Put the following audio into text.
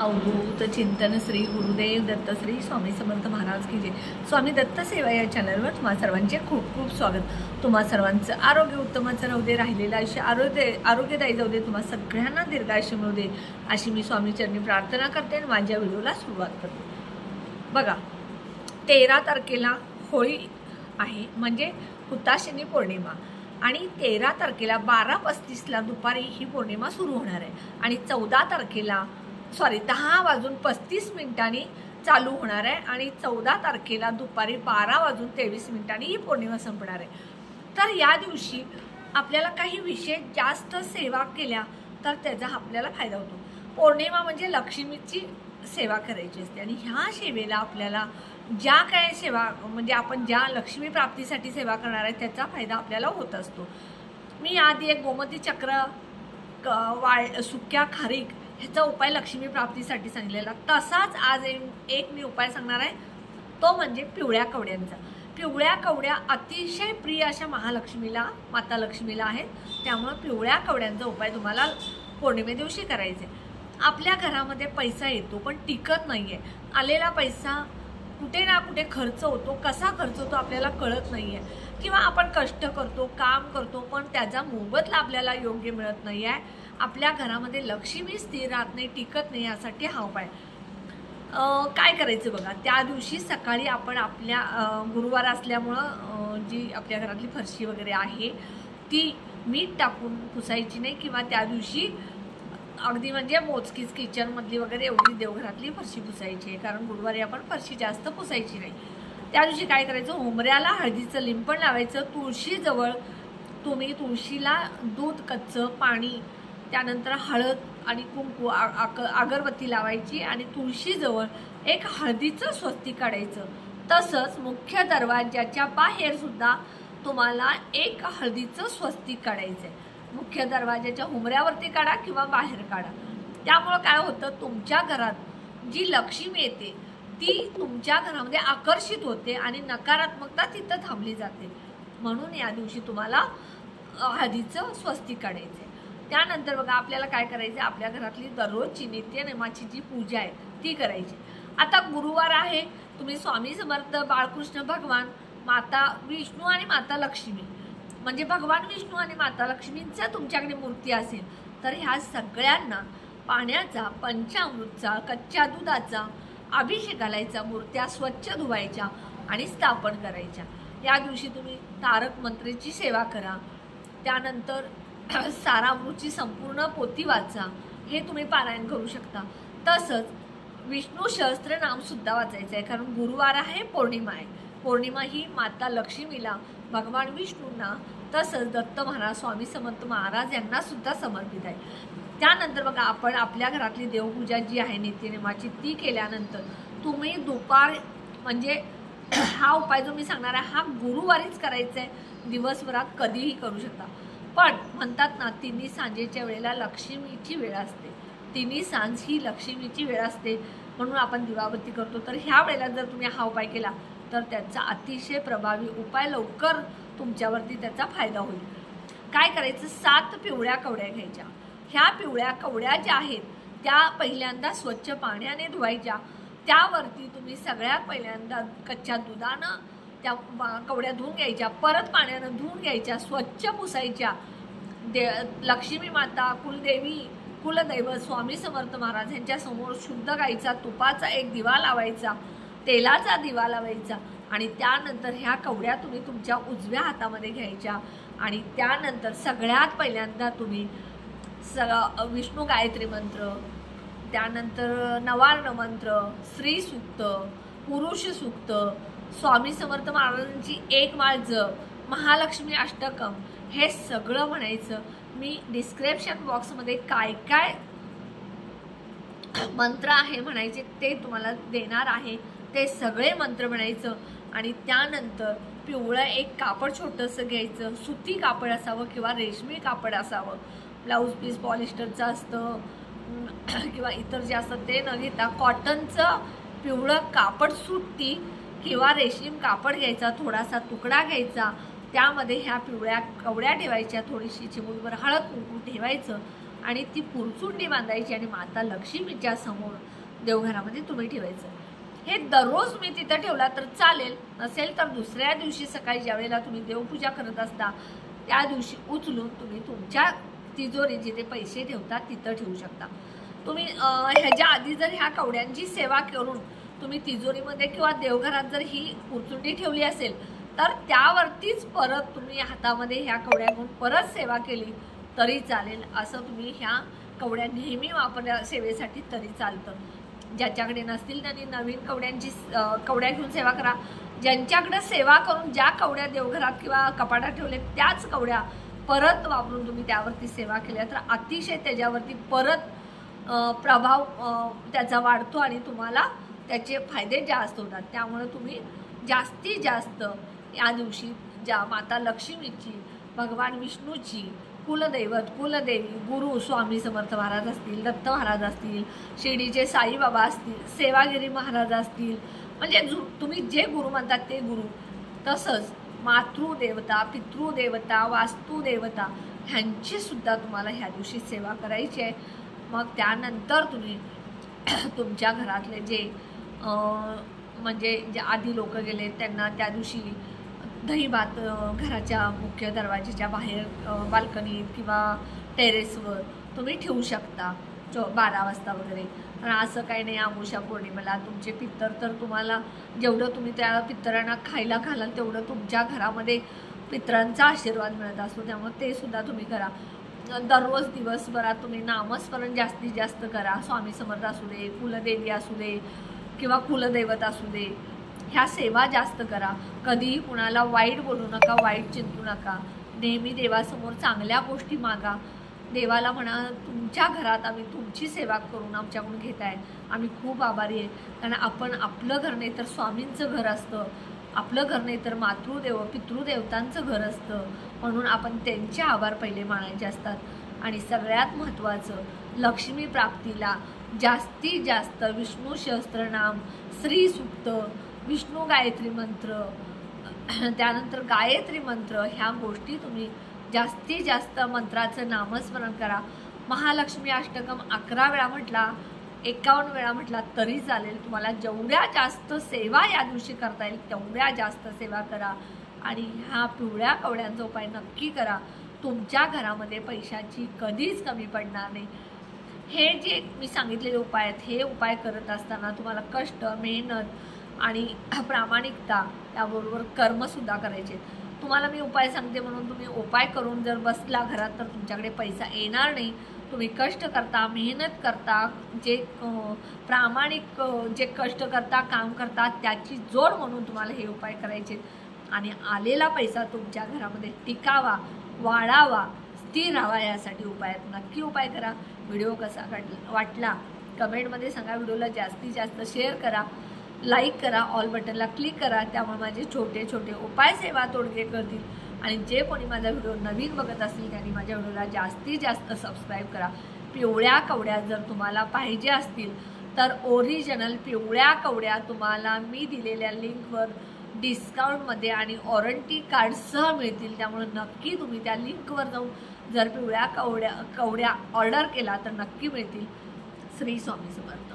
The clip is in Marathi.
अवधूत चिंतन श्री गुरुदेव दत्त श्री स्वामी समर्थ महाराज की जय। स्वामी दत्त सेवा या चॅनलवर तुम्हा सर्वांचे खूप खूप स्वागत। तुम्हा सर्वांचं आरोग्य उत्तमाचं राहू दे, राहिलेलं आयुष्य आरोग्यदायी जाऊ दे, तुम्हा सगळ्यांना दीर्घायुष्य मिळू दे अशी मी स्वामी चरणी प्रार्थना करते आणि माझ्या व्हिडिओला सुरुवात करते। बघा, 13 तारखेला होळी आहे, म्हणजे हुताशनी पौर्णिमा, आणि 13 तारखेला 12:35ला दुपारी ही पौर्णिमा सुरू होणार आहे आणि 14 तारखेला 10:35 चालू होणार आहे आणि 14 तारखेला दुपारी 12:23 ही पौर्णिमा संपणार आहे। तर या दिवशी आपल्याला काही विशेष जास्त सेवा केल्या तर त्याचा आपल्याला फायदा होतो। पौर्णिमा म्हणजे लक्ष्मीची सेवा करायची असते आणि ह्या सेवेला आपल्याला ज्या काय सेवा म्हणजे आपण ज्या लक्ष्मी प्राप्तीसाठी सेवा करणार आहे त्याचा फायदा आपल्याला होत असतो। मी आधी एक गोमती चक्र सुक्या खारीक ह्याचा उपाय लक्ष्मी प्राप्तीसाठी सांगितलेला, तसाच आज एक मी उपाय सांगणार आहे, तो म्हणजे पिवळ्या कवड्यांचा। पिवळ्या कवड्या अतिशय प्रिय अशा महालक्ष्मीला, माता लक्ष्मीला आहेत, त्यामुळे पिवळ्या कवड्यांचा उपाय तुम्हाला पौर्णिमे दिवशी करायचे। आपल्या घरामध्ये पैसा येतो पण टिकत नाहीये, आलेला पैसा कुठे ना कुठे खर्च होतो, कसा खर्च होतो आपल्याला कळत नाहीये, किंवा आपण कष्ट करतो, काम करतो पण त्याचा मोबदला आपल्याला योग्य मिळत नाही आहे। आपल्या घरामध्ये लक्ष्मी स्थिर राहत नाही, टिकत नाही, यासाठी हा उपाय काय करायचं बघा। त्या दिवशी सकाळी आपण आपल्या गुरुवार असल्यामुळं जी आपल्या घरातली फरशी वगैरे आहे ती मीठ टाकून पुसायची नाही, किंवा त्या दिवशी अगदी म्हणजे मोजकीच किचनमधली वगैरे एवढी देवघरातली फरशी पुसायची आहे, कारण गुरुवारी आपण फरशी जास्त पुसायची नाही। त्या दिवशी काय करायचं, उंबऱ्याला हळदीचं लिंपण लावायचं, तुळशीजवळ तुम्ही तुळशीला दूध, कच्चं पाणी, त्यानंतर हळद आणि कुंकू, अगरबत्ती लावायची आणि तुळशीजवळ एक हळदीचं स्वस्तिक काढायचं। तसंच मुख्य दरवाजाच्या बाहेर सुद्धा तुम्हाला एक हळदीचं स्वस्तिक काढायचं आहे। मुख्य दरवाजाच्या उंबऱ्यावरती काढा किंवा बाहेर काढा। त्यामुळं काय होतं, तुमच्या घरात जी लक्ष्मी येते ती तुमच्या घरामध्ये आकर्षित होते आणि नकारात्मकता तिथं थांबली जाते। म्हणून या दिवशी तुम्हाला हळदीचं स्वस्तिक काढायचं आहे। त्यानंतर बघा, आपल्याला काय करायचं, आपल्या घरातली दररोजची नित्यनेमाची जी पूजा आहे ती करायची। आता गुरुवार आहे, तुम्ही स्वामी समर्थ, बाळकृष्ण भगवान, माता विष्णू आणि माता लक्ष्मी, म्हणजे भगवान विष्णू आणि माता लक्ष्मींचा तुमच्याकडे मूर्ती असेल तर ह्या सगळ्यांना पाण्याचा, पंचामृतचा, कच्च्या दुधाचा अभिषेक घालायचा, मूर्त्या स्वच्छ धुवायच्या आणि स्थापन करायच्या। या दिवशी तुम्ही तारक मंत्राची सेवा करा, त्यानंतर सारामृतची संपूर्ण पोथी वाचा, हे तुम्ही पारायण करू शकता। तसंच विष्णू सहस्त्रनाम सुद्धा वाचायचं आहे, कारण गुरुवार आहे, पौर्णिमा आहे। पौर्णिमा ही माता लक्ष्मीला, भगवान विष्णूंना, तसंच दत्त महाराज, स्वामी समर्थ महाराज यांना सुद्धा समर्पित आहे। त्यानंतर बघा, आपण आपल्या घरातली देवपूजा जी आहे नित्यनेमाची ती केल्यानंतर तुम्ही दुपार म्हणजे हा उपाय जो मी सांगणार आहे हा गुरुवारीच करायचा आहे, दिवसभरात कधीही करू शकता। पण म्हणतात ना, तिन्ही सांजेच्या वेळेला लक्ष्मीची वेळ असते, तिन्ही सांज ही लक्ष्मीची वेळ असते, म्हणून आपण दिवाबत्ती करतो। तर ह्या वेळेला जर तुम्ही हा उपाय केला तर त्याचा अतिशय प्रभावी उपाय, लवकर तुमच्यावरती त्याचा फायदा होईल। काय करायचं, 7 पिवळ्या कवड्या घ्यायच्या। ह्या पिवळ्या कवड्या ज्या आहेत त्या पहिल्यांदा स्वच्छ पाण्याने धुवायच्या। त्यावरती तुम्ही सगळ्यात पहिल्यांदा कच्च्या दुधानं त्या कवड्या धुवून घ्यायच्या, परत पाण्यानं धुवून घ्यायच्या, स्वच्छ पुसायच्या। लक्ष्मी माता, कुलदेवी, कुलदैवत स्वामी समर्थ महाराज यांच्या समोर शुद्ध गाईचा तुपाचा एक दिवा लावायचा, तेलाचा दिवा लावायचा, आणि त्यानंतर ह्या कवड्या तुम्ही तुमच्या उजव्या हातामध्ये घ्यायच्या आणि त्यानंतर सगळ्यात पहिल्यांदा तुम्ही विष्णू गायत्री मंत्र, त्यानंतर नवार्ण मंत्र, स्त्री सूक्त, पुरुष सूक्त, स्वामी समर्थ महाराजांची एक माळ जप, महालक्ष्मी अष्टकम, हे सगळं म्हणायचं। मी डिस्क्रिप्शन बॉक्समध्ये काय काय मंत्र आहे म्हणायचे ते तुम्हाला देणार आहे, ते सगळे मंत्र म्हणायचं। आणि त्यानंतर पिवळं एक कापड छोटंसं घ्यायचं, सुती कापड असावं किंवा रेशमी कापड असावं, ब्लाऊज पीस पॉलिस्टरचं असतं किंवा इतर जे असतं ते न घेता कॉटनचं पिवळं कापड, सुती किंवा रेशीम कापड घ्यायचा, थोडासा तुकडा घ्यायचा, त्यामध्ये ह्या पिवळ्या कवड्या ठेवायच्या, थोडीशी चिमूटभर हळद कुंकू ठेवायचं आणि ती पुरचुंडी बांधायची आणि माता लक्ष्मीच्या समोर देवघरामध्ये तुम्ही ठेवायचं. हे दररोज तुम्ही तिथं ठेवला तर चालेल, नसेल तर दुसऱ्या दिवशी सकाळी ज्यावेळेला तुम्ही देवपूजा करत असता त्या दिवशी उचलून तुम्ही तुमच्या तिजोरी जिथे पैसे ठेवता तिथं ठेवू शकता. तुम्ही ह्याच्या आधी जर ह्या कवड्यांची सेवा करून तुम्ही तिजोरीमध्ये किंवा देवघरात जर ही पुरचुंडी ठेवली असेल तर त्यावरतीच परत तुम्ही हातामध्ये ह्या कवड्या घेऊन परत सेवा केली तरी चालेल. असं तुम्ही ह्या कवड्या नेहमी वापरल्या सेवेसाठी तरी चालतं. ज्याच्याकडे नसतील त्यांनी नवीन कवड्या घेऊन सेवा करा. ज्यांच्याकडे सेवा करून ज्या कवड्या देवघरात किंवा कपाटात ठेवले त्याच कवड्या परत वापरून तुम्ही त्यावरती सेवा केल्या तर अतिशय त्याच्यावरती परत प्रभाव त्याचा वाढतो आणि तुम्हाला त्याचे फायदे जास्त होतात. त्यामुळे तुम्ही जास्तीत जास्त या दिवशी ज्या माता लक्ष्मीची, भगवान विष्णूची, कुलदैवत, कुलदेवी, गुरु स्वामी समर्थ महाराज असतील, दत्त महाराज असतील, शिर्डीचे साईबाबा असतील, सेवागिरी महाराज असतील, म्हणजे तुम्ही जे गुरु म्हणतात ते गुरु, तसंच मातृदेवता, पितृदेवता, वास्तुदेवता ह्यांची सुद्धा तुम्हाला ह्या दिवशी सेवा करायची आहे. मग त्यानंतर तुम्ही तुमच्या घरातले जे म्हणजे जे आधी लोक गेले त्यांना त्या दिवशी दही भात घराच्या मुख्य दरवाजाच्या बाहेर बाल्कनीत किंवा टेरेसवर तुम्ही ठेवू शकता 12 वाजता वगैरे. पण असं काही नाही, अमावस्या पौर्णिमेला तुमचे पित्तर तर तुम्हाला जेवढं तुम्ही त्या पित्तरांना खायला घालाल तेवढं तुमच्या घरामध्ये पितरांचा आशीर्वाद मिळत असतो. त्यामुळे ते सुद्धा तुम्ही करा. दररोज दिवसभरात तुम्ही नामस्मरण जास्तीत जास्त करा. स्वामी समर्थ असू दे, कुलदेवी असू दे किंवा कुलदैवत असू दे, ह्या सेवा जास्त करा. कधीही कुणाला वाईट बोलू नका, वाईट चिंतू नका. नेहमी देवासमोर चांगल्या गोष्टी मागा. देवाला म्हणा तुमच्या घरात आम्ही तुमची सेवा करून आमच्याकडून घेताय, आम्ही खूप आभारी आहे. कारण आपण आपलं घर नाही तर स्वामींचं घर असतं, आपलं घर नाही तर पितृदेवतांचं घर असतं. म्हणून आपण त्यांचे आभार पहिले मानायचे असतात. आणि सगळ्यात महत्त्वाचं लक्ष्मी प्राप्तीला जास्तीत जास्त विष्णू सहस्त्रनाम, श्री सूक्त, विष्णू गायत्री मंत्र, त्यानंतर गायत्री मंत्र ह्या गोष्टी तुम्ही जास्तीत जास्त मंत्राचं नामस्मरण करा. महालक्ष्मी अष्टकम 11 वेळा म्हटला, 51 वेळा म्हटला तरी चालेल. तुम्हाला जेवढ्या जास्त सेवा या दिवशी करता येईल तेवढ्या जास्त सेवा करा. आणि ह्या पिवळ्या कवड्यांचा उपाय नक्की करा. तुमच्या घरामध्ये पैशाची कधीच कमी पडणार नाही. हे जे मी सांगितलेले उपाय आहेत हे उपाय करत असताना तुम्हाला कष्ट, मेहनत आणि प्रामाणिकता त्याबरोबर कर्मसुद्धा करायचे. तुम्हाला मी उपाय सांगते म्हणून तुम्ही उपाय करून जर बसला घरात तर तुमच्याकडे पैसा येणार नाही. तुम्ही कष्ट करता, मेहनत करता, जे प्रामाणिक जे कष्ट करता, काम करता त्याची जोड म्हणून तुम्हाला हे उपाय करायचे. आणि आलेला पैसा तुमच्या घरामध्ये टिकावा, वाढावा, स्थिर राहावा यासाठी नक्की उपाय करा. व्हिडिओ कसा वाटला कमेंटमध्ये सांगा. व्हिडिओला जास्तीत जास्त शेअर करा, लाईक करा, ऑल बटनला क्लिक करा. त्यामुळे माझे छोटे छोटे उपाय सेवा तोडगे करतील. आणि जे कोणी माझा व्हिडिओ नवीन बघत असतील त्यांनी माझ्या व्हिडिओला जास्तीत जास्त सबस्क्राईब करा. पिवळ्या कवड्या जर तुम्हाला पाहिजे असतील तर ओरिजिनल पिवळ्या कवड्या तुम्हाला मी दिलेल्या लिंकवर डिस्काउंटमध्ये आणि वॉरंटी कार्डसह मिळतील. त्यामुळे नक्की तुम्ही त्या लिंकवर जाऊन जर पिवळ्या कवड्या ऑर्डर केला तर नक्की मिळतील. श्री स्वामी समर्थ.